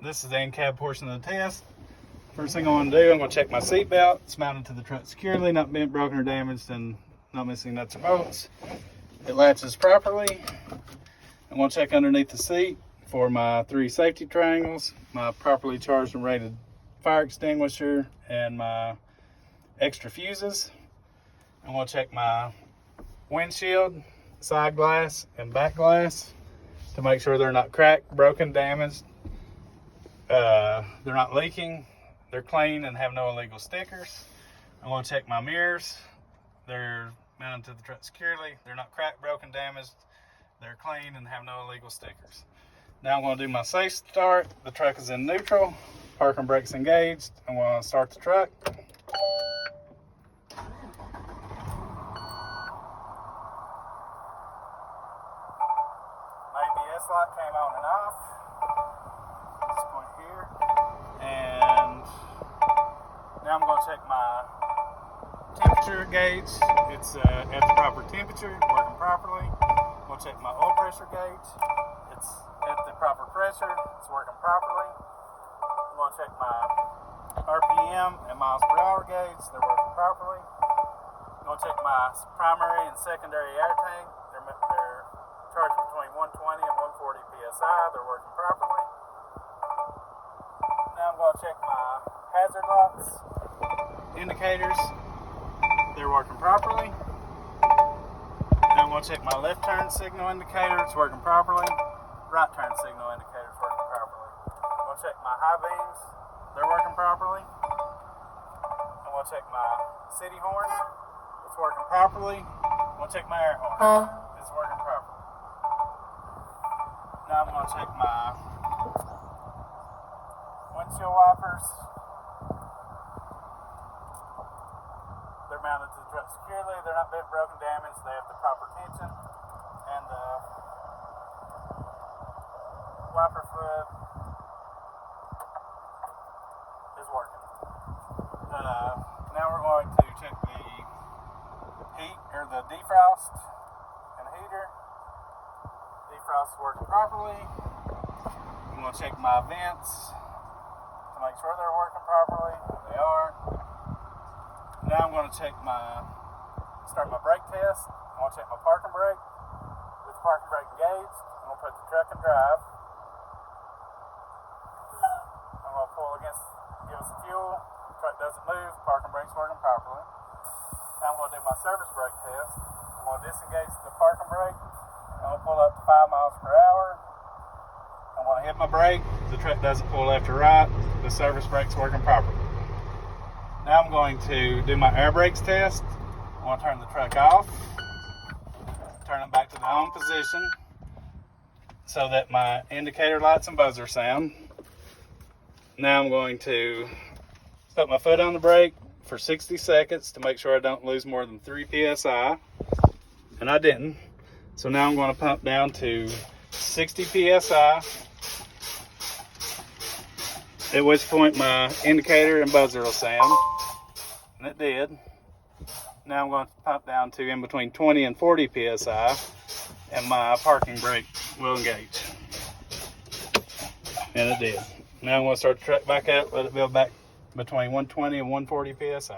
This is the in-cab portion of the test. First thing I want to do, I'm going to check my seat belt. It's mounted to the truck securely, not bent, broken, or damaged, and not missing nuts or bolts. It latches properly. I'm going to check underneath the seat for my 3 safety triangles, my properly charged and rated fire extinguisher, and my extra fuses. I'm going to check my windshield, side glass, and back glass to make sure they're not cracked, broken, damaged. They're not leaking, they're clean and have no illegal stickers. I'm going to check my mirrors. They're mounted to the truck securely. They're not cracked, broken, damaged. They're clean and have no illegal stickers. Now I'm going to do my safe start. The truck is in neutral. Parking brakes engaged. I'm going to start the truck. My ABS light came on and off. This point here. And now I'm going to check my temperature gauge. It's at the proper temperature, working properly. I'm going to check my oil pressure gauge. It's at the proper pressure, it's working properly. I'm going to check my RPM and miles per hour gauge. They're working properly. I'm going to check my primary and secondary air tank. They're charging between 120 and 140 psi. They're working properly. Now I'm going to check my hazard lights, indicators. They're working properly. Now I'm going to check my left turn signal indicator. It's working properly. Right turn signal indicator is working properly. I'm going to check my high beams. They're working properly. I'm going to check my city horn. It's working properly. I'm going to check my air horn. It's working properly. Now I'm going to check my windshield wipers. They're mounted to the truck securely. They're not bent, broken, damaged. They have the proper tension. And the wiper fluid is working. Now we're going to check the heat, or the defrost and heater. Defrost is working properly. I'm going to check my vents to make sure they're working properly. They are. Now I'm going to start my brake test. I'm going to check my parking brake. With the parking brake engaged, I'm going to put the truck in drive. I'm going to pull against, give it some fuel. The truck doesn't move, parking brake's working properly. Now I'm going to do my service brake test. I'm going to disengage the parking brake. I'm going to pull up to 5 miles per hour. I'm going to hit my brake. The truck doesn't pull left or right. The service brake's working properly. Now I'm going to do my air brakes test. I want to turn the truck off, turn it back to the on position so that my indicator lights and buzzer sound. Now I'm going to put my foot on the brake for 60 seconds to make sure I don't lose more than 3 psi, and I didn't. So now I'm going to pump down to 60 psi, at which point my indicator and buzzer will sound, and it did. Now I'm going to pump down to in between 20 and 40 psi, and my parking brake will engage, and it did. Now I'm going to start the truck back up, let it build back between 120 and 140 psi.